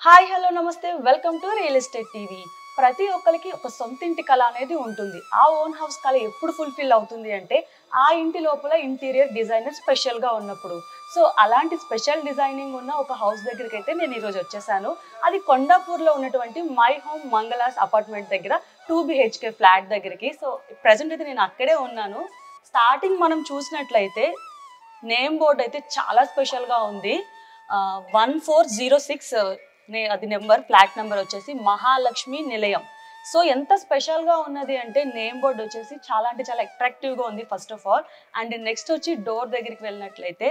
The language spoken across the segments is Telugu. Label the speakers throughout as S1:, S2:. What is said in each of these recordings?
S1: హాయ్ హలో నమస్తే welcome to real estate TV. ప్రతి ఒక్కరికి ఒక సొంత ఇంటి కళ అనేది ఉంటుంది. ఆ ఓన్ హౌస్ కళ ఎప్పుడు ఫుల్ఫిల్ అవుతుంది అంటే ఆ ఇంటి లోపల ఇంటీరియర్ డిజైనర్ స్పెషల్గా ఉన్నప్పుడు. సో అలాంటి స్పెషల్ డిజైనింగ్ ఉన్న ఒక హౌస్ దగ్గరికి అయితే నేను ఈరోజు వచ్చేసాను. అది కొండాపూర్లో ఉన్నటువంటి మై హోమ్ మంగళాస్ అపార్ట్మెంట్ దగ్గర 2 BHK ఫ్లాట్ దగ్గరికి. సో ప్రజెంట్ అయితే నేను అక్కడే ఉన్నాను. స్టార్టింగ్ మనం చూసినట్లయితే నేమ్ బోర్డ్ అయితే చాలా స్పెషల్గా ఉంది. 1406 అది నెంబర్, ఫ్లాట్ నెంబర్ వచ్చేసి మహాలక్ష్మి నిలయం. సో ఎంత స్పెషల్గా ఉన్నది అంటే నేమ్ బోర్డ్ వచ్చేసి చాలా అంటే చాలా అట్రాక్టివ్గా ఉంది first of all. And next వచ్చి డోర్ దగ్గరికి వెళ్ళినట్లయితే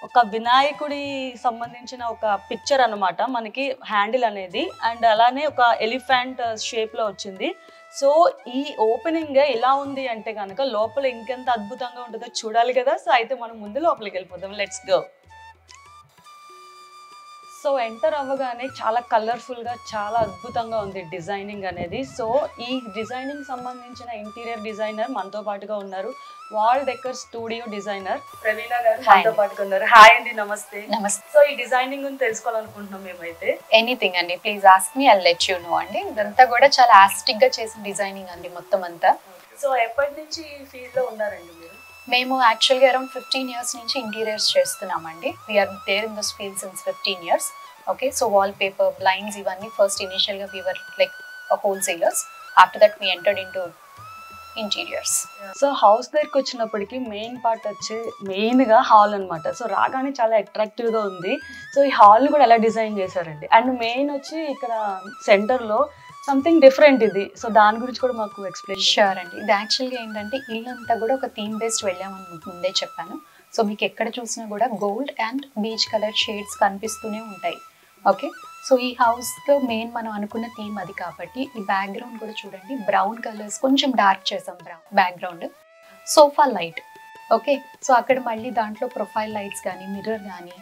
S1: ఒక వినాయకుడి సంబంధించిన ఒక పిక్చర్ అనమాట మనకి హ్యాండిల్ అనేది. అండ్ అలానే ఒక ఎలిఫెంట్ షేప్లో వచ్చింది. సో ఈ ఓపెనింగ్ ఎలా ఉంది అంటే కనుక లోపల ఇంకెంత అద్భుతంగా ఉంటుందో చూడాలి కదా. సో అయితే మనం ముందు లోపలికి వెళ్ళిపోదాం, లెట్స్ గో. సో ఎంటర్ అవ్వగానే చాలా కలర్ఫుల్గా చాలా అద్భుతంగా ఉంది డిజైనింగ్ అనేది. సో ఈ డిజైనింగ్ సంబంధించిన ఇంటీరియర్ డిజైనర్ మనతో పాటుగా ఉన్నారు. వాల్ డెకర్ స్టూడియో డిజైనర్ ప్రవీణ గారు మనతో పాటుగా ఉన్నారు. హాయ్ అండి, నమస్తే.
S2: నమస్తే.
S1: సో ఈ డిజైనింగ్ గురించి తెలుసుకోవాలనుకుంటున్నాం మేమైతే.
S2: ఎనీథింగ్ అండి, please ask me, I let you know అండి. ఇదంతా కూడా చాలా ఆస్టిక్ గా చేసిన డిజైనింగ్ అండి మొత్తం అంతా.
S1: సో ఎప్పటి నుంచి ఈ ఫీల్డ్ లో ఉన్నారండి మీరు?
S2: మేము యాక్చువల్గా అరౌండ్ 15 years నుంచి ఇంటీరియర్స్ చేస్తున్నామండి. We're there in this field since 15 years. Okay, so wallpaper, blinds ఇవన్నీ ఫస్ట్ ఇనిషియల్గా we're like wholesalers. After that we entered in to interiors.
S1: So house దగ్గరికి వచ్చినప్పటికీ మెయిన్ పార్ట్ వచ్చే మెయిన్గా హాల్ అనమాట. సో రాగానే చాలా అట్రాక్టివ్గా ఉంది. సో ఈ హాల్ని కూడా ఎలా డిజైన్ చేశారండి? అండ్ మెయిన్ వచ్చి ఇక్కడ సెంటర్లో సంథింగ్ డిఫరెంట్ ఇది. సో దాని గురించి కూడా మాకు ఎక్స్ప్లెయిన్.
S2: షూర్ అండి. ఇది యాక్చువల్గా ఏంటంటే ఇల్లంతా కూడా ఒక థీమ్ బేస్డ్ వెళ్ళామని ముందే చెప్పాను. సో మీకు ఎక్కడ చూసినా కూడా gold and beach colour shades కనిపిస్తూనే ఉంటాయి. ఓకే, సో ఈ హౌస్లో మెయిన్ మనం అనుకున్న థీమ్ అది కాబట్టి ఈ బ్యాక్గ్రౌండ్ కూడా చూడండి, బ్రౌన్ కలర్స్ కొంచెం డార్క్ చేసాం background. Sofa light. Okay, so అక్కడ మళ్ళీ దాంట్లో ప్రొఫైల్ లైట్స్ కానీ మిర్రర్ కానీ.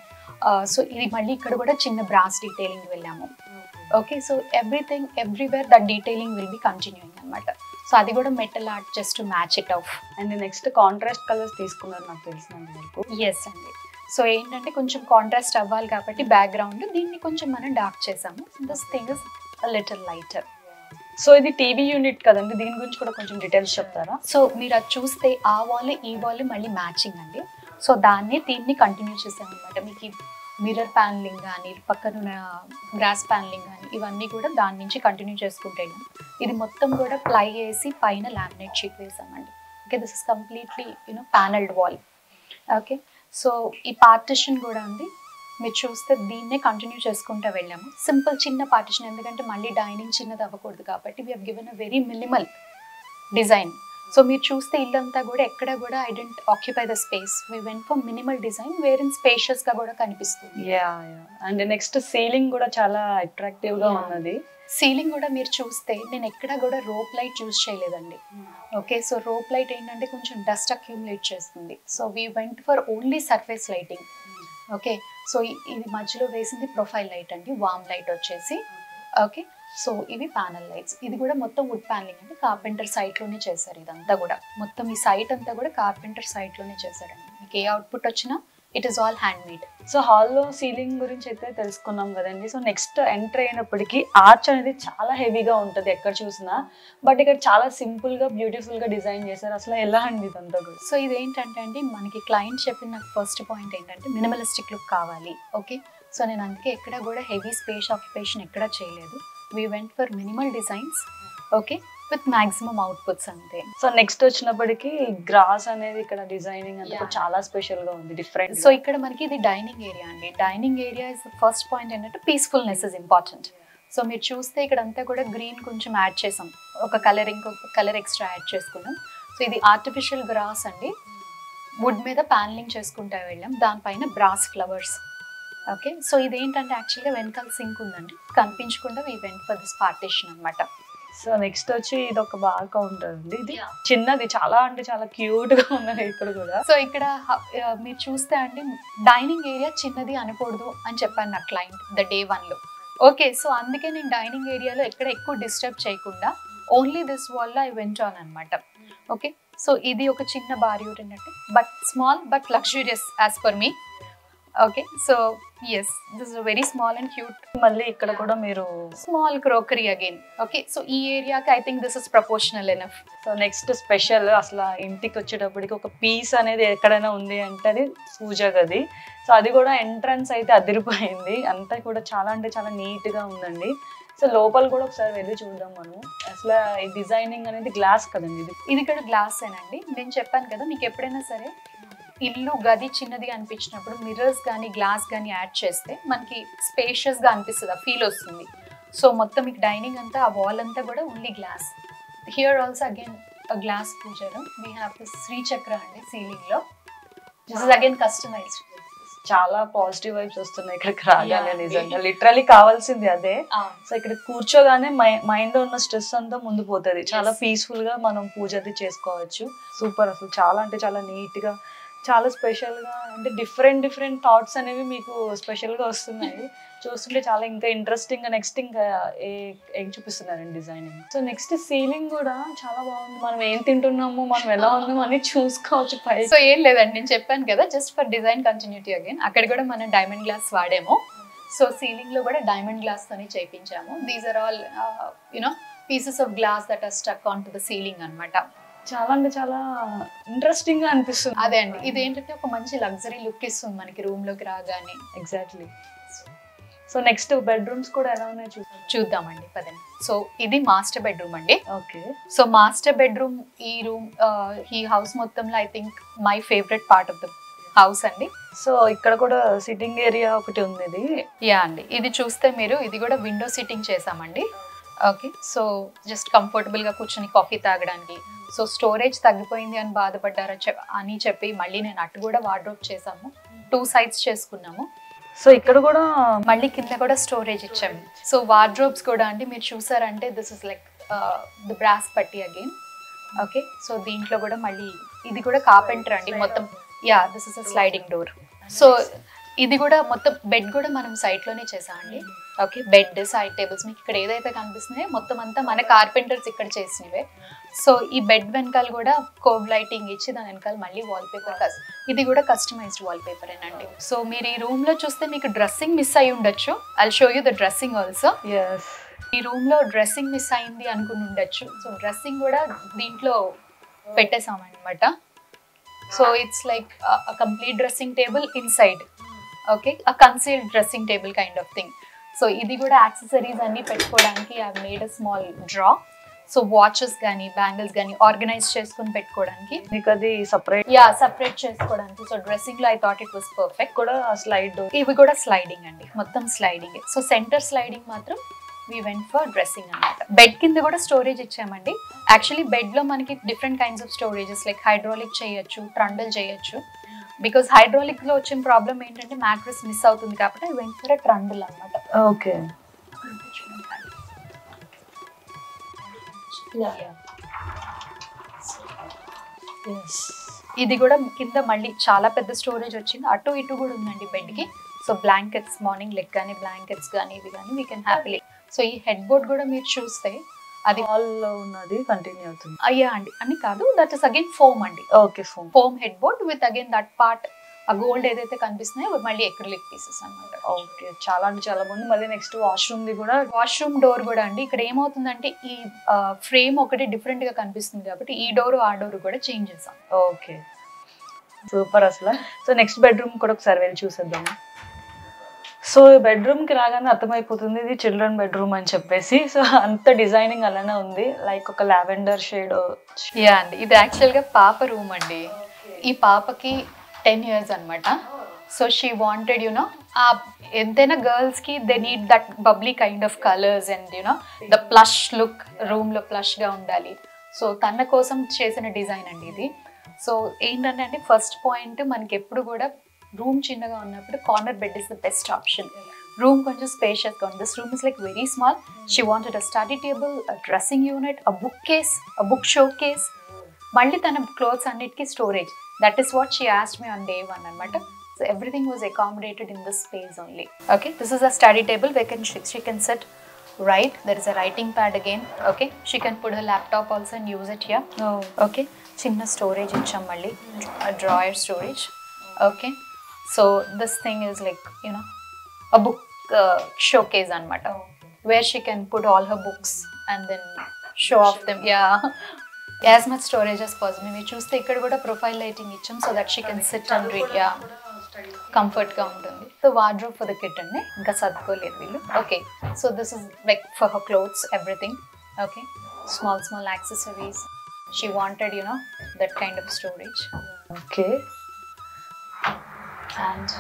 S2: సో ఇది మళ్ళీ ఇక్కడ కూడా చిన్న బ్రాస్ డీటెయిలింగ్ వెళ్ళాము. Okay, so everything everywhere that detailing will be continuing అనమాట. సో అది కూడా metal art just to match it of.
S1: And next contrast colours తీసుకున్నారు నాకు తెలిసినంత వరకు.
S2: ఎస్ అండి. సో ఏంటంటే కొంచెం కాంట్రాస్ట్ అవ్వాలి కాబట్టి బ్యాక్గ్రౌండ్ దీన్ని కొంచెం మనం డార్క్ చేసాము. This thing is little lighter.
S1: So ఇది టీవీ యూనిట్ కదండి, దీని గురించి కూడా కొంచెం డీటెయిల్స్ చెప్తారా?
S2: సో మీరు అది చూస్తే ఆ వాల్ ఈ వాల్ మళ్ళీ మ్యాచింగ్ అండి. సో దాన్ని థీమ్ని కంటిన్యూ చేసాం అనమాట. మీకు ఈ మిర్రర్ ప్యానలింగ్ కానీ పక్కన గ్రాస్ ప్యానలింగ్ కానీ ఇవన్నీ కూడా దాని నుంచి కంటిన్యూ చేసుకుంటే ఇది మొత్తం కూడా ప్లై వేసి పైన లామినేట్ షీట్ వేసామండి. Okay, this is completely panelled wall. Okay, so ఈ పార్టిషన్ కూడా అండి మీరు చూస్తే దీన్నే కంటిన్యూ చేసుకుంటూ వెళ్ళాము. సింపుల్ చిన్న పార్టిషన్, ఎందుకంటే మళ్ళీ డైనింగ్ చిన్నది అవ్వకూడదు కాబట్టి we have given a very minimal design. So మీరు చూస్తే ఇల్లంతా కూడా ఎక్కడ కూడా I didn't occupy the space. We went for minimal design wherein spacious గా కూడా కనిపిస్తుంది.
S1: అండ్ నెక్స్ట్ సీలింగ్ కూడా చాలా అట్రాక్టివ్ గా ఉన్నది.
S2: సీలింగ్ కూడా మీరు చూస్తే నేను ఎక్కడ కూడా రోప్ లైట్ యూజ్ చేయలేదండి. ఓకే, సో రోప్ లైట్ ఏంటంటే కొంచెం డస్ట్ అక్యూములేట్ చేస్తుంది. So we went for only surface lighting. Okay, so ఇది మధ్యలో వేసింది ప్రొఫైల్ లైట్ అండి, వామ్ లైట్ వచ్చేసి. ఓకే, సో ఇవి ప్యానల్ లైట్స్. ఇది కూడా మొత్తం వుడ్ ప్యానలింగ్ అంటే కార్పెంటర్ సైట్లోనే చేశారు. ఇదంతా కూడా మొత్తం ఈ సైట్ అంతా కూడా కార్పెంటర్ సైట్లోనే చేశారండి. మీకు ఏ అవుట్పుట్ వచ్చినా it is all hand made.
S1: So హాల్లో సీలింగ్ గురించి అయితే తెలుసుకున్నాం కదండి. సో నెక్స్ట్ ఎంటర్ అయినప్పటికీ ఆర్చ్ అనేది చాలా హెవీగా ఉంటుంది ఎక్కడ చూసినా. బట్ ఇక్కడ చాలా సింపుల్గా బ్యూటిఫుల్గా డిజైన్ చేశారు. అసలు ఎలా అండి ఇదంతా కూడా?
S2: సో ఇదేంటంటే అండి మనకి క్లయింట్ చెప్పిన నాకు ఫస్ట్ పాయింట్ ఏంటంటే మినిమలిస్టిక్ లుక్ కావాలి. ఓకే, సో నేను అందుకే ఎక్కడ కూడా హెవీ స్పేస్ ఆక్యుపేషన్ ఎక్కడా చేయలేదు. We went for minimal designs. Okay, with maximum outputs అంతే.
S1: సో నెక్స్ట్ వచ్చినప్పటికీ గ్రాస్ అనేది ఇక్కడ డిజైనింగ్ అంతా చాలా స్పెషల్ గా ఉంది, డిఫరెంట్.
S2: సో ఇక్కడ మనకి ఇది డైనింగ్ ఏరియా అండి. Dining area is the first point ఏంటంటే పీస్ఫుల్నెస్ ఇస్ ఇంపార్టెంట్. సో మీరు చూస్తే ఇక్కడ అంతా కూడా గ్రీన్ కొంచెం యాడ్ చేసాం, ఒక కలర్ ఇంకొక కలర్ ఎక్స్ట్రా యాడ్ చేసుకున్నాం. సో ఇది ఆర్టిఫిషియల్ గ్రాస్ అండి, వుడ్ మీద ప్యానలింగ్ చేసుకుంటూ వెళ్ళాం, దానిపైన బ్రాస్ ఫ్లవర్స్. ఓకే, సో ఇదేంటంటే యాక్చువల్గా వెనకాల సింక్ ఉందండి, కనిపించకుండా we went for this partition అనమాట.
S1: సో నెక్స్ట్ వచ్చి ఇది ఒక బాగా ఉంటుంది, ఇది చిన్నది చాలా అంటే చాలా క్యూట్ గా ఉన్నది ఇక్కడ కూడా.
S2: సో ఇక్కడ మీరు చూస్తే అండి డైనింగ్ ఏరియా చిన్నది అనకూడదు అని చెప్పాను నా క్లయింట్ ద డే 1లో. ఓకే, సో అందుకే నేను డైనింగ్ ఏరియాలో ఎక్కడ ఎక్కువ డిస్టర్బ్ చేయకుండా ఓన్లీ దిస్ వాల్లో ఐ వెంట్ ఆన్ అనమాట. ఓకే, సో ఇది ఒక చిన్న బార్ యూనిట్ అంటే but small but luxurious as per me. Okay so yes this is very small and cute
S1: మళ్ళీ ఇక్కడ కూడా మీరు
S2: small crockery again. Okay so ఈ ఏరియాకి I think this is proportional enough.
S1: So next special అసలు ఇంటికి వచ్చేటప్పటికి ఒక పీస్ అనేది ఎక్కడైనా ఉంది అంటే అది పూజ గది. సో అది కూడా ఎంట్రన్స్ అయితే అదిరిపోయింది, అంతా కూడా చాలా అంటే చాలా నీట్గా ఉందండి. సో లోపల కూడా ఒకసారి వెళ్ళి చూద్దాం మనం. అసలు ఈ డిజైనింగ్ అనేది గ్లాస్ కదండి,
S2: ఇది కూడా గ్లాస్ ఏనండి. నేను చెప్పాను కదా మీకు ఎప్పుడైనా సరే ఇల్లు గది చిన్నది అనిపించినప్పుడు మిర్రర్స్ కానీ గ్లాస్ కానీ యాడ్ చేస్తే మనకి స్పేషియస్గా అనిపిస్తుంది, ఆ ఫీల్ వస్తుంది. సో మొత్తం మీకు డైనింగ్ అంతా ఆ వాల్ అంతా కూడా only glass. Here also again glass పూజర్. We have this శ్రీచక్ర అండి సీలింగ్లో. This is again customized.
S1: చాలా పాజిటివ్ వైబ్స్ వస్తున్నాయి ఇక్కడికి రాగానే. నిజంగా లిటరలీ కావాల్సింది అదే. సో ఇక్కడ కూర్చోగానే మైండ్ లో ఉన్న స్ట్రెస్ అంతా ముందు పోతుంది, చాలా పీస్ఫుల్ గా మనం పూజ అది చేసుకోవచ్చు. సూపర్, అసలు చాలా అంటే చాలా నీట్ గా, చాలా స్పెషల్ గా, అంటే డిఫరెంట్ థాట్స్ అనేవి మీకు స్పెషల్ గా వస్తున్నాయి. చూస్తుంటే చాలా ఇంకా ఇంట్రెస్టింగ్ గా నెక్స్ట్ ఇంకా ఏం చూపిస్తున్నారండి డిజైనింగ్. సో నెక్స్ట్ సీలింగ్ కూడా చాలా బాగుంది, మనం ఏం తింటున్నాము, మనం ఎలా ఉన్నాము అని చూసుకోవచ్చు పై.
S2: సో ఏం లేదండి, నేను చెప్పాను కదా just for design continuity again. అక్కడ కూడా మనం డైమండ్ గ్లాస్ వాడాము. సో సీలింగ్ లో కూడా డైమండ్ గ్లాస్ తోనే చేయించాము. These are all you know pieces of glass that are stuck on to the ceiling అనమాట.
S1: చాలా అంటే చాలా ఇంట్రెస్టింగ్ గా అనిపిస్తుంది.
S2: అదే అండి, ఇది ఏంటంటే ఒక మంచి లగ్జరీ లుక్ ఇస్తుంది మనకి రూమ్ లోకి రాగానే.
S1: ఎగ్జాక్ట్లీ. సో నెక్స్ట్ బెడ్రూమ్స్ కూడా ఎలా ఉన్నాయో
S2: చూద్దామండి పదండి. సో ఇది మాస్టర్ బెడ్రూమ్ అండి.
S1: ఓకే.
S2: సో మాస్టర్ బెడ్రూమ్ ఈ హౌస్ మొత్తంలో I think my favourite part of the house అండి.
S1: సో ఇక్కడ కూడా సిట్టింగ్ ఏరియా ఒకటి ఉంది. ఇది
S2: యా అండి, ఇది చూస్తే మీరు ఇది కూడా విండో సిట్టింగ్ చేసామండి. ఓకే సో జస్ట్ కంఫర్టబుల్గా కూర్చొని కాఫీ తాగడానికి. సో స్టోరేజ్ తగ్గిపోయింది అని బాధపడ్డారా అని చెప్పి మళ్ళీ నేను అటు కూడా వార్డ్రోబ్ చేసాము, 2 sides చేసుకున్నాము.
S1: సో ఇక్కడ కూడా
S2: మళ్ళీ కింద కూడా స్టోరేజ్ ఇచ్చాము. సో వార్డ్రోబ్స్ కూడా అండి మీరు చూసారంటే this is like the brass పట్టి అగైన్. ఓకే సో దీంట్లో కూడా మళ్ళీ ఇది కూడా కార్పెంటర్ అండి మొత్తం. Yeah this is a sliding door. So ఇది కూడా మొత్తం బెడ్ కూడా మనం సైట్లోనే చేసామండి. ఓకే బెడ్ సైడ్ టేబుల్స్ మీకు ఇక్కడ ఏదైతే కనిపిస్తున్నాయో మొత్తం అంతా మన కార్పెంటర్స్ ఇక్కడ చేసినవే. సో ఈ బెడ్ వెనకాల కూడా కోవ్ లైటింగ్ ఇచ్చి దాని వెనకాల మళ్ళీ వాల్పేపర్, ఇది కూడా కస్టమైజ్డ్ వాల్పేపర్ ఏనండి. సో మీరు ఈ రూమ్ లో చూస్తే మీకు డ్రెస్సింగ్ మిస్ అయి ఉండొచ్చు. I'll show you the dressing also. ఈ రూమ్ లో డ్రెస్సింగ్ మిస్ అయింది అనుకుని ఉండొచ్చు. సో డ్రెస్సింగ్ కూడా దీంట్లో పెట్టేసామన్నమాట. So it's like a complete dressing table inside. Okay, a concealed dressing table kind of thing. So ఇది కూడా యాక్సెసరీస్ అన్ని పెట్టుకోవడానికి I made a small draw. So watches కానీ బ్యాంగిల్స్ కానీ ఆర్గనైజ్ చేసుకుని పెట్టుకోవడానికి
S1: మీకు అది సపరేట్
S2: సపరేట్ చేసుకోవడానికి. సో డ్రెస్సింగ్ లో I thought it was perfect.
S1: కూడా స్లైడ్ డోర్,
S2: ఇవి కూడా స్లైడింగ్ అండి, మొత్తం స్లైడింగ్. సో సెంటర్ స్లైడింగ్ మాత్రం వీ వెంట్ ఫర్ డ్రెస్సింగ్ అనమాట. బెడ్ కింద కూడా స్టోరేజ్ ఇచ్చామండి. యాక్చువల్లీ బెడ్ లో మనకి different kinds of storages like hydraulic చేయొచ్చు, ట్రండల్ చేయొచ్చు. బికాస్ హైడ్రాలిక్ లో వచ్చిన ప్రాబ్లం ఏంటంటే మ్యాట్రెస్ మిస్ అవుతుంది కాబట్టి ఐ వెంట్ ఫర్ అ ట్రండల్ అనమాట.
S1: ఓకే.
S2: ఇది కూడా కింద మళ్ళీ చాలా పెద్ద స్టోరేజ్ వచ్చింది, అటు ఇటు కూడా ఉందండి బెడ్ కి. సో బ్లాంకెట్స్ మార్నింగ్ లెగ్ కానీ బ్లాంకెట్స్ కానీ ఇవి కానీ వీ కెన్ హ్యాపీలీ. సో ఈ హెడ్ బోర్డ్ కూడా మీరు చూస్తే అది
S1: హాల్లో ఉన్నది కంటిన్యూ అవుతుంది.
S2: అయ్యా అండి అని కాదు, దట్ ఇస్ అగైన్ ఫోమ్ అండి.
S1: Okay,
S2: foam head board with again that part ఆ గోల్డ్ ఏదైతే కనిపిస్తున్నాయో మళ్ళీ ఎక్రిలిక్ పీసెస్ అన్నమాట.
S1: ఓకే, చాలా అంటే చాలా బాగుంది. మళ్ళీ నెక్స్ట్ వాష్రూమ్ ది కూడా,
S2: వాష్రూమ్ డోర్ కూడా అండి ఇక్కడ ఏమవుతుందంటే ఈ ఫ్రేమ్ ఒకటి డిఫరెంట్ గా కనిపిస్తుంది కాబట్టి ఈ డోర్ ఆ డోర్ కూడా చేంజ్ చేసాం.
S1: ఓకే సూపర్ అసలు. సో నెక్స్ట్ బెడ్రూమ్ కూడా ఒకసారి వెళ్ళి చూసేద్దాము. సో బెడ్రూమ్ కి రాగానే అర్థమైపోతుంది ఇది చిల్డ్రన్ బెడ్రూమ్ అని చెప్పేసి. సో అంత డిజైనింగ్ అలానే ఉంది, లైక్ ఒక లావెండర్ షేడ్.
S2: యా అండి, ఇది యాక్చువల్ గా పాప రూమ్ అండి. ఈ పాపకి 10 years అనమాట. సో షీ వాంటెడ్ యునో ఎంతైనా గర్ల్స్ కి they need that bubbly kind of colours and you know the plush look, room లో ప్లష్ గా ఉండాలి. సో తన కోసం చేసిన డిజైన్ అండి ఇది. సో ఏంటంటే అంటే ఫస్ట్ పాయింట్ మనకి ఎప్పుడు కూడా రూమ్ చిన్నగా ఉన్నప్పుడు corner bed is the best option. Room కొంచెం స్పేషియస్గా ఉంది. This room is like very small. She wanted a study table, a dressing unit, a book case, a book show case, మళ్ళీ తన క్లోత్స్ అన్నిటికీ storage. That is what she asked me on day 1 అనమాట. So everything was accommodated in this space only. Okay, this is a study table where she can sit, write. There is a writing pad again. Okay, she can put her laptop also and use it here. Okay, chinna storage icham malli, a drawer storage. Okay, so this thing is like you know a book showcase అనమాట, where she can put all her books and then show off them. Yeah, as much storage as possible. మీరు చూస్తే ఇక్కడ కూడా ప్రొఫైల్ లైటింగ్ ఇచ్చాం so that she can sit and read. Yeah, కంఫర్ట్గా ఉంటుంది. So wardrobe for the kid అండి, ఇంకా సర్దుకోలేదు వీళ్ళు. Okay, so this is like for her clothes, everything. Okay, small accessories. She wanted that kind of storage.
S1: Okay,
S2: and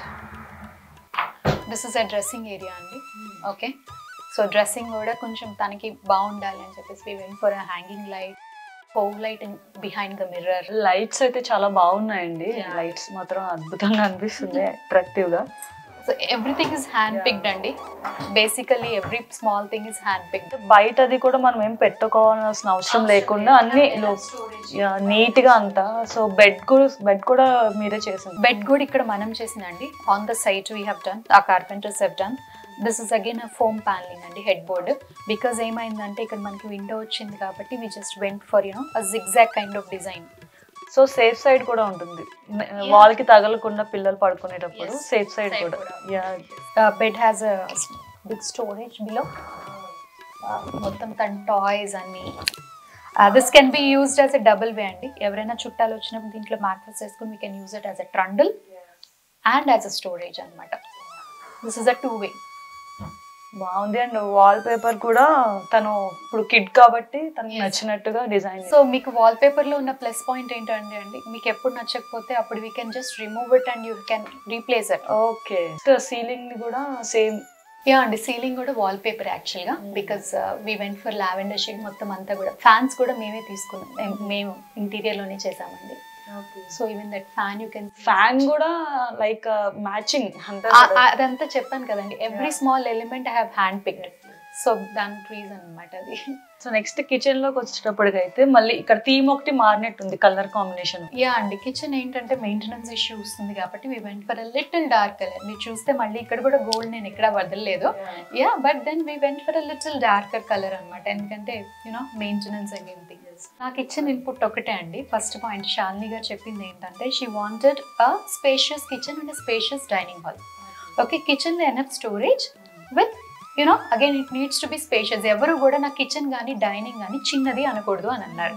S2: this is a dressing area అండి. ఓకే, సో డ్రెస్సింగ్ కూడా కొంచెం తనకి బాగుండాలి అని చెప్పేసి we went for a hanging light, fog light behind the mirror.
S1: Lights అయితే చాలా బాగున్నాయండి. లైట్స్ మాత్రం అద్భుతంగా అనిపిస్తుంది, అట్రాక్టివ్ గా.
S2: So everything is hand picked అండి. Basically every small thing is hand picked.
S1: బయట అది కూడా మనం ఏం పెట్టుకోవాల్సిన అవసరం లేకుండా అన్ని నీట్ గా అంతా. సో బెడ్ కూడా మీరే చేసింది.
S2: బెడ్ కూడా ఇక్కడ మనం చేసిందండి. On the site we have done, ఆ carpenters have done. This is again a foam panelling అండి, హెడ్ బోర్డ్. బికాజ్ ఏమైందంటే ఇక్కడ మనకి విండో వచ్చింది కాబట్టి we just went for a zigzag kind of design.
S1: So safe side కూడా ఉంటుంది, వాల్ కి తగలకుండా పిల్లలు పడుకునేటప్పుడు సేఫ్ సైడ్ కూడా.
S2: Bed has a big storage below. మొత్తం తన టాయ్స్ అన్ని. This can be used as a double వే అండి. ఎవరైనా చుట్టాలు వచ్చినప్పుడు దీంట్లో మ్యాట్రెస్ వేసుకుని we can use it as a trundle and as a storage అనమాట. This is a 2-way.
S1: బాగుంది. అండ్ వాల్ పేపర్ కూడా తను ఇప్పుడు కిడ్ కాబట్టి తనకి నచ్చినట్టుగా డిజైన్.
S2: సో మీకు వాల్ పేపర్ లో ఉన్న ప్లస్ పాయింట్ ఏంటంటే అండి, మీకు ఎప్పుడు నచ్చకపోతే అప్పుడు we can just remove it and you can replace it.
S1: Okay, ceiling ని కూడా సేమ్.
S2: యా అండి, సీలింగ్ కూడా వాల్ పేపర్ యాక్చువల్గా. Because we went for lavender shade. మొత్తం అంతా కూడా ఫ్యాన్స్ కూడా మేమే తీసుకున్నాం, మేము ఇంటీరియర్ లోనే చేసామండి. So even that fan you can,
S1: fan కూడా లైక్ మ్యాచింగ్
S2: అదంతా చెప్పాను కదండి. Every small element I have hand picked. So దాని రీజన్ అనమాట అది.
S1: సో నెక్స్ట్ కిచెన్ లోకి వచ్చేటప్పటికైతే మళ్ళీ ఇక్కడ థీమ్ ఒకటి మారినట్టుంది, కలర్ కాంబినేషన్.
S2: యా అండి, కిచెన్ ఏంటంటే మెయింటెనెన్స్ ఇష్యూ వస్తుంది కాబట్టి we went for a little dark colour. మీరు చూస్తే మళ్ళీ ఇక్కడ కూడా గోల్డ్ నేను ఎక్కడ వదలలేదు. Yeah, but then we went for a little darker colour అనమాట. ఎందుకంటే మెయింటెనెన్స్ అగైన్ థింగ్స్. నాకు ఇచ్చిన ఇన్పుట్ ఒకటే అండి. ఫస్ట్ పాయింట్ శాలిని గారు చెప్పింది ఏంటంటే she wanted a spacious kitchen and spacious dining hall. Okay, kitchen లో enough storage with again it needs to be spacious. ఎవరు కూడా నా కిచెన్ కానీ డైనింగ్ కానీ చిన్నది అనకూడదు అని అన్నారు.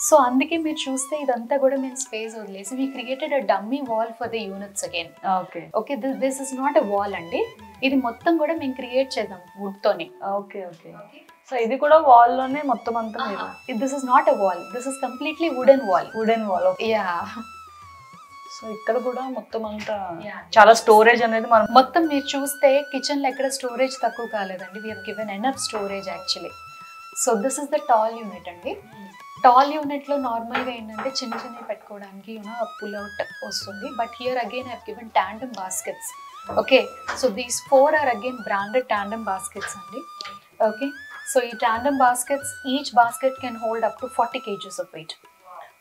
S2: సో అందుకే మీరు చూస్తే ఇదంతా కూడా మేము స్పేస్ వదిలేసి we created a dummy wall for the units again. Okay, this is not a wall అండి, ఇది మొత్తం కూడా మేము క్రియేట్ చేద్దాం వుడ్ తోనే.
S1: ఓకే ఓకే, సో ఇది కూడా వాల్ లోనే మొత్తం అంతా.
S2: This is not a wall, this is completely wooden wall. Yeah,
S1: so ఇక్కడ కూడా మొత్తం అంతా చాలా స్టోరేజ్ అనేది మనం
S2: మొత్తం మీరు చూస్తే కిచెన్ లో ఎక్కడ స్టోరేజ్ తక్కువ కాలేదండి. We have given enough storage actually. So this is the tall unit అండి. టాల్ యూనిట్ లో నార్మల్ గా ఏంటంటే చిన్నవి పెట్టుకోవడానికి పుల్ అవుట్ వస్తుంది. But here again I have given tandem baskets. Okay, so these 4 are again branded tandem baskets అండి. ఓకే, సో ఈ tandem baskets each basket can hold up to 40 kgs of weight.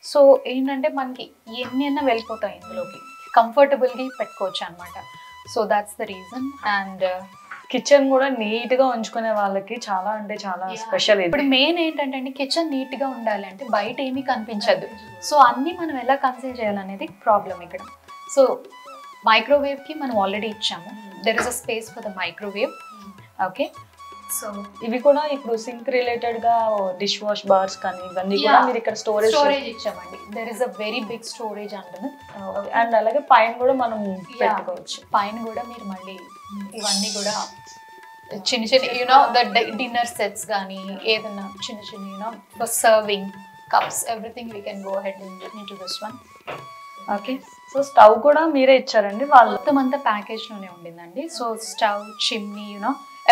S2: So ఏంటంటే మనకి ఎన్ని అన్నా వెళ్ళిపోతాయి ఇందులోకి, కంఫర్టబుల్గా పెట్టుకోవచ్చు అనమాట. So that's the reason. And
S1: kitchen కూడా నీట్ గా ఉంచుకునే వాళ్ళకి చాలా అంటే చాలా స్పెషల్.
S2: ఇప్పుడు మెయిన్ ఏంటంటే అండి, కిచెన్ నీట్ గా ఉండాలి అంటే బయట ఏమీ కనిపించదు. సో అన్ని మనం ఎలా కన్సిడర్ చేయాలనేది ప్రాబ్లం ఇక్కడ. సో మైక్రోవేవ్ కి మనం ఆల్రెడీ ఇచ్చాము, there is a space for the microwave. Okay, so
S1: ఇవి కూడా ఇప్పుడు సింక్ రిలేటెడ్ గా డిష్ వాష్ బార్స్ కానీ ఇవన్నీ కూడా మీరు ఇక్కడ స్టోరేజ్
S2: ఇచ్చామండి. There is a very big storage అంటారు.
S1: అండ్ అలాగే పైన కూడా మనం పెట్టుకోవచ్చు.
S2: పైన కూడా మీరు మళ్ళీ ఇవన్నీ కూడా చిన్న ద డిన్నర్ సెట్స్ కానీ ఏదన్నా చిన్న for serving cups, everything we can go head in to this one. Okay,
S1: so stove కూడా మీరే ఇచ్చారండి? వాళ్ళు
S2: మొత్తం అంతా ప్యాకేజ్ లోనే ఉండిందండి. సో స్టవ్, చిమ్నీ,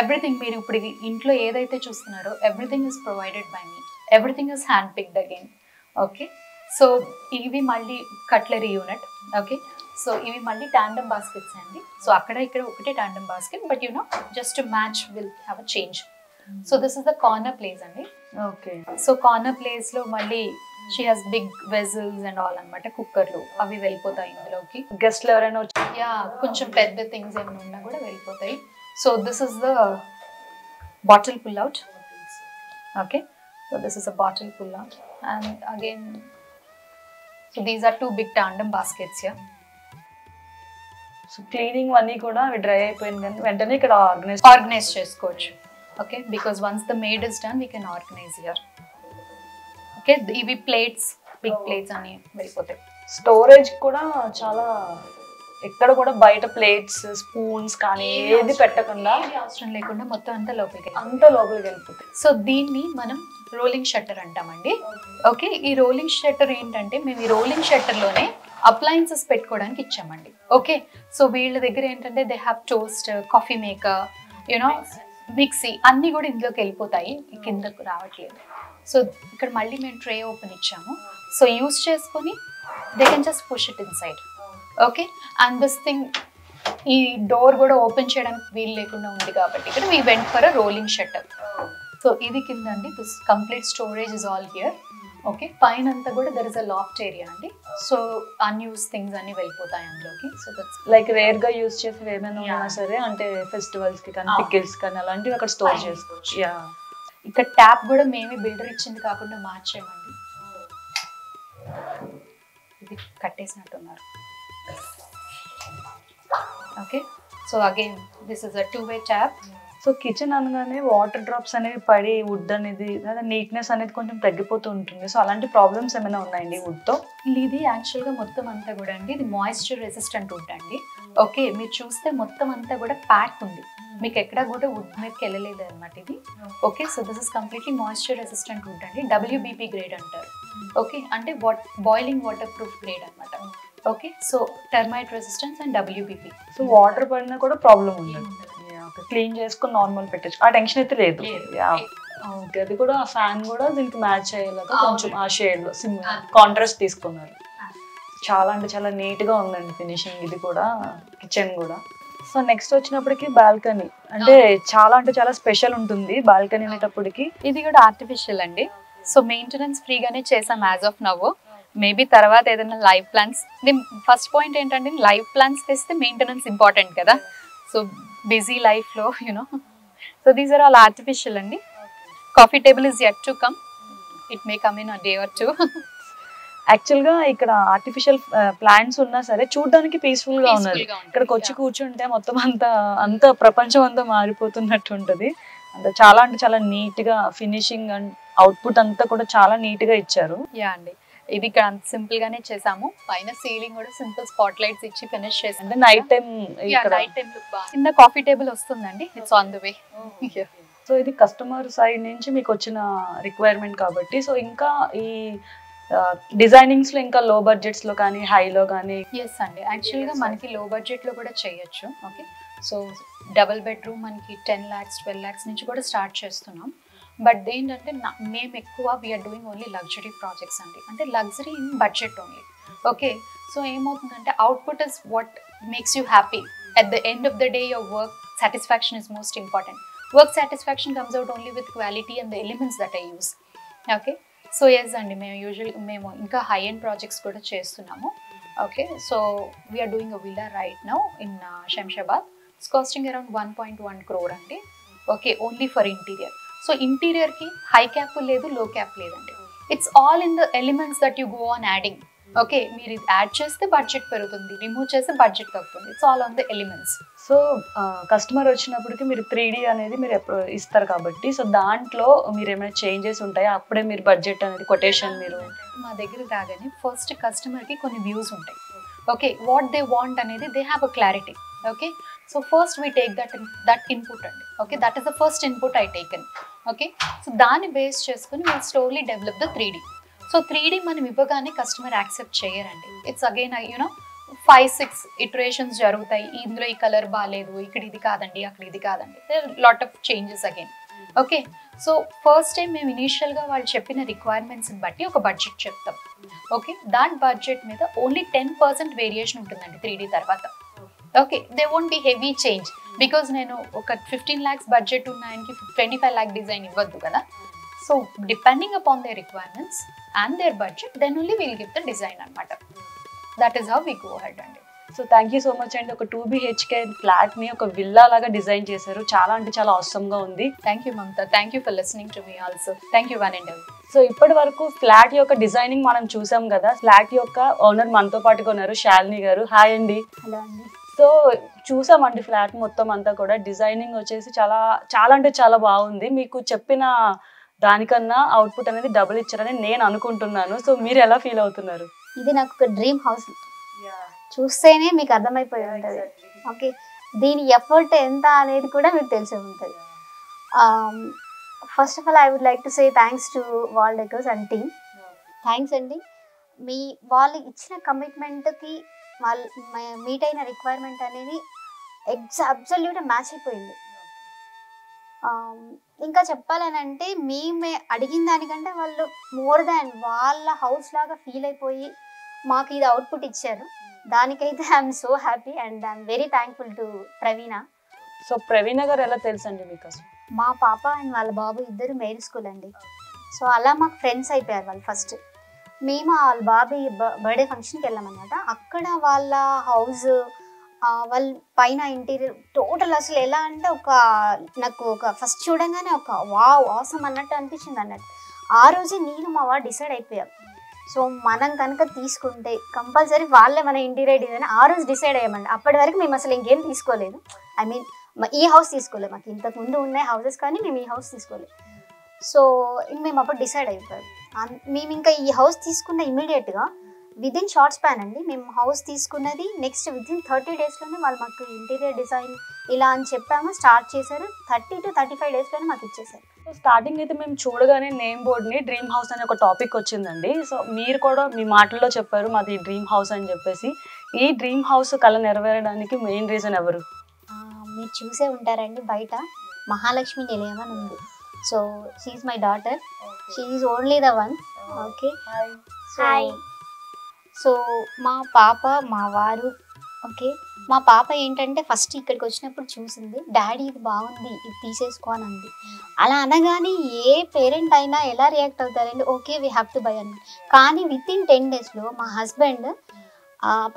S2: ఎవ్రీథింగ్ మీరు ఇప్పుడు ఇంట్లో ఏదైతే చూస్తున్నారో everything is provided by me. Everything is hand picked again. Okay, so ఇవి మళ్ళీ కట్లరీ యూనిట్. ఓకే, సో ఇవి మళ్ళీ టాండమ్ బాస్కెట్స్ అండి. సో అక్కడ ఇక్కడ ఒకటే tandem basket, but just to match will have a change. So this is the corner place అండి.
S1: ఓకే,
S2: సో కార్నర్ ప్లేస్ లో మళ్ళీ she has big vessels and all అనమాట. కుక్కర్లు అవి వెళ్ళిపోతాయి ఇందులోకి.
S1: గెస్ట్లు ఎవరైనా
S2: యా, కొంచెం పెద్ద థింగ్స్ ఏమైనా ఉన్నా కూడా వెళ్ళిపోతాయి. So this is the bottle pull out. Okay, so this is a bottle pull out, and again, so these are 2 big tandem baskets here.
S1: So cleaning అన్నీ కూడా అవి డ్రై అయిపోయింది కానీ వెంటనే ఇక్కడ
S2: ఆర్గనైజ్ చేసుకోవచ్చు. Okay, because once the made is done we can organise here. Okay, ఇవి ప్లేట్స్, బిగ్ ప్లేట్స్ అని వెళ్ళిపోతాయి.
S1: స్టోరేజ్ కూడా చాలా, ఎక్కడ కూడా బయట ప్లేట్స్ స్పూన్స్ కానీ ఏది పెట్టకుండా
S2: అవసరం లేకుండా మొత్తం అంతా లోపలికి
S1: వెళ్ళిపోతాయి.
S2: సో దీన్ని మనం రోలింగ్ షట్టర్ అంటామండి. ఓకే, ఈ రోలింగ్ షట్టర్ ఏంటంటే మేము ఈ రోలింగ్ షట్టర్లోనే అప్లయన్సెస్ పెట్టుకోవడానికి ఇచ్చామండి. ఓకే, సో వీళ్ళ దగ్గర ఏంటంటే they have toast, coffee maker, you know mixie అన్నీ కూడా ఇందులోకి వెళ్ళిపోతాయి, కిందకు రావట్లేదు. సో ఇక్కడ మళ్ళీ మేము ట్రే ఓపెన్ ఇచ్చాము. సో యూస్ చేసుకొని they can just push it inside. Okay, and this thing ఈ డోర్ కూడా ఓపెన్ చేయడానికి వీలు లేకుండా ఉంది కాబట్టి ఇక్కడ we went for a rolling shutter. So ఇది కింద అండి, this complete storage is all here. Okay, పైన అంతా కూడా there is a loft area అండి. సో అన్యూస్ థింగ్స్ అన్ని వెళ్ళిపోతాయి అందులోకి. సో దట్స్
S1: లైక్ రేర్ గా యూస్ చేసేవి ఏమైనా ఉన్నా సరే, అంటే ఫెస్టివల్స్ కి కానీ పికిల్స్ కానీ అలాంటివి అక్కడ స్టోర్ చేసుకోవచ్చు.
S2: ఇక్కడ ట్యాప్ కూడా మేమే బిల్డర్ ఇచ్చింది కాకుండా మార్చామండి. ఇది కట్టేసినట్టున్నారు. Okay, so again this is a 2-way tap.
S1: So kitchen అనగానే వాటర్ డ్రాప్స్ అనేవి పడి వుడ్ అనేది నీట్నెస్ అనేది కొంచెం తగ్గిపోతూ ఉంటుంది. సో అలాంటి ప్రాబ్లమ్స్ ఏమైనా ఉన్నాయండి వుడ్తో?
S2: ఇది యాక్చువల్గా మొత్తం అంతా కూడా అండి, ఇది మాయిశ్చర్ రెసిస్టెంట్ వుడ్ అండి. ఓకే, మీరు చూస్తే మొత్తం అంతా కూడా ప్యాక్ ఉంది, మీకు ఎక్కడ కూడా వుడ్ మీదకి వెళ్ళలేదు అనమాట ఇది. Okay, so this is completely moisture resistant wood అండి. WBP గ్రేడ్ అంటారు. ఓకే, అంటే బాయిలింగ్ వాటర్ ప్రూఫ్ గ్రేడ్ అనమాట. Okay, so termite resistance and WBP.
S1: So water పడినా కూడా ప్రాబ్లం ఉండదు, క్లీన్ చేసుకొని నార్మల్ పెట్టచ్చు, ఆ టెన్షన్ అయితే లేదు. ఓకే, అది కూడా ఆ ఫ్యాన్ కూడా దీనికి మ్యాచ్ అయ్యేలాగా కొంచెం ఆ షేడ్ లో కాంట్రాస్ట్ తీసుకున్నారు. చాలా అంటే చాలా నీట్ గా ఉందండి ఫినిషింగ్. ఇది కూడా కిచెన్ కూడా. సో నెక్స్ట్ వచ్చినప్పటికి బాల్కనీ, అంటే చాలా స్పెషల్ ఉంటుంది బాల్కనీ అనేటప్పటికి.
S2: ఇది కూడా ఆర్టిఫిషియల్ అండి. సో మెయింటెనెన్స్ ఫ్రీగానే చేసాం యాజ్ ఆఫ్ నవ్. మేబీ తర్వాత ఏదైనా లైవ్ ప్లాంట్స్, ఫస్ట్ పాయింట్ ఏంటంటే లైవ్ ప్లాంట్స్ తెస్తే మెయింటెనెన్స్ ఇంపార్టెంట్ కదా. సో బిజీ లైఫ్లో you know, so these are all artificial అండి. Coffee table is yet to come, it may come in a day or 2.
S1: యాక్చువల్గా ఇక్కడ ఆర్టిఫిషియల్ ప్లాంట్స్ ఉన్నా సరే చూడడానికి పీస్ఫుల్ గా ఉన్నది. ఇక్కడికి వచ్చి కూర్చుంటే మొత్తం అంత ప్రపంచం అంతా మారిపోతున్నట్టు ఉంటుంది. అంత చాలా నీట్ గా ఫినిషింగ్ అండ్ అవుట్పుట్ అంతా కూడా చాలా నీట్ గా ఇచ్చారు.
S2: యా అండి, ఇది ఇక్కడ అంత సింపుల్ గానే చేసాము. పైన సీలింగ్ కూడా సింపుల్ స్పాట్ లైట్స్ ఇచ్చి ఫినిష్ చేసాం.
S1: అంటే నైట్ టైం
S2: కింద కాఫీ టేబుల్ వస్తుందండి, it's on the way.
S1: So ఇది కస్టమర్ సైడ్ నుంచి మీకు వచ్చిన రిక్వైర్మెంట్ కాబట్టి, సో ఇంకా ఈ డిజైనింగ్స్ లో ఇంకా లో బడ్జెట్స్ లో కానీ హైలో కానీ?
S2: ఎస్ అండి, యాక్చువల్గా మనకి లో బడ్జెట్ లో కూడా చేయొచ్చు. ఓకే, సో డబుల్ బెడ్రూమ్ మనకి 10 lakhs 12 lakhs నుంచి కూడా స్టార్ట్ చేస్తున్నాం. బట్ ఏంటంటే మేము ఎక్కువ we are doing only luxury projects అండి, అంటే luxury in budget only. Okay, so ఏమవుతుందంటే output is what makes you happy. At the end of the day your work satisfaction is most important. Work satisfaction comes out only with quality and the elements that I use. Okay, so yes అండి, మేము ఇంకా హై ఎండ్ ప్రాజెక్ట్స్ కూడా చేస్తున్నాము. Okay, so we are doing a villa right now in Shamshabad. It's costing around 1.1 crore అండి. Okay, only for interior. So ఇంటీరియర్కి హై క్యాప్ లేదు, లో క్యాప్ లేదండి. It's all in the elements that you go on adding. Okay, మీరు ఇది యాడ్ చేస్తే బడ్జెట్ పెరుగుతుంది, రిమూవ్ చేస్తే బడ్జెట్ తగ్గుతుంది. It's all on the elements.
S1: So customer వచ్చినప్పటికి మీరు 3D అనేది మీరు ఎప్పుడు ఇస్తారు కాబట్టి, సో దాంట్లో మీరు ఏమైనా చేంజెస్ ఉంటాయా? అప్పుడే మీరు బడ్జెట్ అనేది కొటేషన్ మీరు
S2: మా దగ్గర రాగానే ఫస్ట్ కస్టమర్కి కొన్ని వ్యూస్ ఉంటాయి. ఓకే, వాట్ దే వాంట్ అనేది they have a clarity. Okay, so first we take that input అండి. Okay, that is the first input I taken. Okay, so దాన్ని బేస్ చేసుకుని మేము slowly develop the 3D. So 3D మనం ఇవ్వగానే కస్టమర్ యాక్సెప్ట్ చేయరండి. ఇట్స్ అగైన్ యూనో 5-6 ఇటరేషన్స్ జరుగుతాయి. ఇందులో ఈ కలర్ బాగాలేదు, ఇక్కడ ఇది కాదండి, అక్కడ ఇది కాదండి, lot of changes again. Okay, so first time మేము ఇనీషియల్గా వాళ్ళు చెప్పిన రిక్వైర్మెంట్స్ని బట్టి ఒక బడ్జెట్ చెప్తాం. ఓకే, దాట్ బడ్జెట్ మీద ఓన్లీ 10% వేరియేషన్ ఉంటుందండి 3D తర్వాత. Okay, they won't be heavy change, because నేను ఒక 15 lakhs బడ్జెట్ ఉన్న ఆయనకి 25 lakh డిజైన్ ఇవ్వద్దు కదా. So depending upon their requirements and their budget, then only will give the design అనమాట. That is how we go head అండి.
S1: So thank you so much అండి. ఒక 2 BHK ఫ్లాట్ని ఒక విల్లా లాగా డిజైన్ చేశారు. చాలా అంటే చాలా ఆసమ్గా ఉంది.
S2: Thank you Mamata, thank you for listening to me also. Thank you one and all.
S1: So ఇప్పటి వరకు ఫ్లాట్ యొక్క డిజైనింగ్ మనం చూసాం కదా. ఫ్లాట్ యొక్క ఓనర్ మనతో పాటుగా ఉన్నారు, శాలిని గారు. హాయ్ అండి.
S3: హలో అండి.
S1: సో చూసామండి ఫ్లాట్ మొత్తం అంతా కూడా డిజైనింగ్ వచ్చేసి చాలా చాలా అంటే చాలా బాగుంది. మీకు చెప్పిన దానికన్నా అవుట్పుట్ అనేది డబుల్ ఇచ్చారని నేను అనుకుంటున్నాను. సో మీరు ఎలా ఫీల్ అవుతున్నారు?
S3: ఇది నాకు ఒక డ్రీమ్ హౌస్, చూస్తేనే మీకు అర్థమైపోయి ఉంటుంది. ఓకే, దీని ఎఫర్ట్ ఎంత అనేది కూడా మీకు తెలిసి ఉంటుంది. First of all I would like to say thanks to Wall Decors and team. Thanks అండి. వాళ్ళు ఇచ్చిన కమిట్మెంట్కి వాళ్ళు మీట్ అయిన రిక్వైర్మెంట్ అనేది అబ్సల్యూట్గా మ్యాచ్ అయిపోయింది. ఇంకా చెప్పాలని అంటే మేమే అడిగిన దానికంటే వాళ్ళు మోర్ దాన్ వాళ్ళ హౌస్ లాగా ఫీల్ అయిపోయి మాకు ఇది అవుట్పుట్ ఇచ్చారు. దానికైతే I'm so happy and I'm very thankful to Praveena.
S1: సో ప్రవీణ గారు ఎలా తెలుసండి మీకు అసలు?
S3: మా పాప అండ్ వాళ్ళ బాబు ఇద్దరు మెయిల్ స్కూల్ అండి. సో అలా మాకు ఫ్రెండ్స్ అయిపోయారు వాళ్ళు. ఫస్ట్ మేము వాళ్ళ బాబు బర్త్డే ఫంక్షన్కి వెళ్ళామన్నమాట. అక్కడ వాళ్ళ హౌస్ వాళ్ళ పైన ఇంటీరియర్ టోటల్ అసలు ఎలా అంటే నాకు ఒక ఫస్ట్ చూడంగానే ఒక వావ్ ఆసమ్ అన్నట్టు అనిపించింది అన్నట్టు. ఆ రోజే నేను మా వాడు డిసైడ్ అయిపోయాం. సో మనం కనుక తీసుకుంటే కంపల్సరీ వాళ్ళే మన ఇంటీరియర్ డిజైన్ ఆ రోజు డిసైడ్ అయ్యామండి. అప్పటి వరకు మేము అసలు ఇంకేం తీసుకోలేదు. ఐ మీన్ ఈ హౌస్ తీసుకోలేదు, మాకు ఇంతకు ముందు ఉన్నాయి హౌసెస్ కానీ మేము ఈ హౌస్ తీసుకోలేదు. సో మేము అప్పుడు డిసైడ్ అయిపోయాం. మేము ఇంకా ఈ హౌస్ తీసుకున్న ఇమీడియట్గా విదిన్ షార్ట్ స్పాన్ అండి. మేము హౌస్ తీసుకున్నది నెక్స్ట్ విదిన్ 30 డేస్లోనే వాళ్ళు మాకు ఇంటీరియర్ డిజైన్ ఇలా అని చెప్పాము, స్టార్ట్ చేశారు. 30 to 35 డేస్లోనే మాకు ఇచ్చేసారు.
S1: సో స్టార్టింగ్ అయితే మేము చూడగానే నేమ్ బోర్డ్ని డ్రీమ్ హౌస్ అనే ఒక టాపిక్ వచ్చిందండి. సో మీరు కూడా మీ మాటల్లో చెప్పారు మాది డ్రీమ్ హౌస్ అని చెప్పేసి. ఈ డ్రీమ్ హౌస్ కళ నెరవేరడానికి మెయిన్ రీజన్ ఎవరు?
S3: మీరు చూసే ఉంటారండి, బయట మహాలక్ష్మి నిలయం అని ఉంది. So she's my daughter, she's only the one. Okay, hi. So మా పాప మా వారు, ఓకే, మా పాప ఏంటంటే ఫస్ట్ ఇక్కడికి వచ్చినప్పుడు చూసింది, డాడీ ఇది బాగుంది ఇది తీసేసుకో అని అంది. అలా అనగానే ఏ పేరెంట్ అయినా ఎలా రియాక్ట్ అవుతారండి, okay we have to buy అని. కానీ వితిన్ 10 డేస్లో మా husband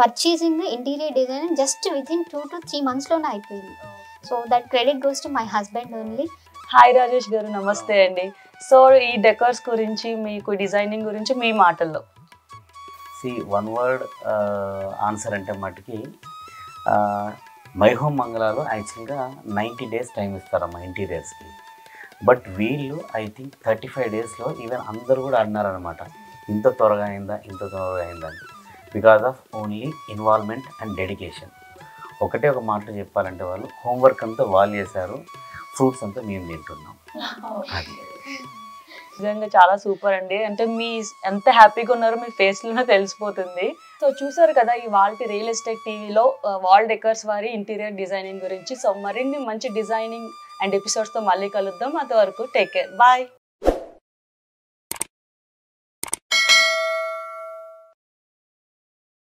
S3: purchasing interior design just within 2 to 3 monthsలోనే అయిపోయింది. So that credit goes to my husband only.
S1: Hi Rajesh గారు, నమస్తే అండి. సో ఈ డెకర్స్ గురించి మీకు డిజైనింగ్ గురించి మీ మాటల్లో.
S4: వన్ వర్డ్ ఆన్సర్ అంటే మటుకి మై హోమ్ మంగళాలు యాక్చువల్గా 90 days టైం ఇస్తారమ్మా ఇంటీరియర్స్కి. బట్ వీళ్ళు ఐ థింక్ 35 daysలో ఈవెన్ అందరూ కూడా అన్నారనమాట ఇంత త్వరగా అయిందా ఇంత త్వరగా అయిందా అని. Because of only involvement and dedication. ఒకటే ఒక మాటలు చెప్పాలంటే వాళ్ళు హోంవర్క్ అంతా వాళ్ళు చేశారు, ఫ్రూట్స్ అంతా మేము తింటున్నాం. అది
S1: నిజంగా చాలా సూపర్ అండి. అంటే మీ ఎంత హ్యాపీగా ఉన్నారో మీ ఫేస్లోనే తెలిసిపోతుంది. సో చూసారు కదా ఈ వాల్టి రియల్ ఎస్టేట్ టీవీలో వాల్ డెకర్స్ వారి ఇంటీరియర్ డిజైనింగ్ గురించి. సో మరిన్ని మంచి డిజైనింగ్ అండ్ ఎపిసోడ్స్తో మళ్ళీ కలుద్దాం. అంతవరకు టేక్ కేర్, బాయ్.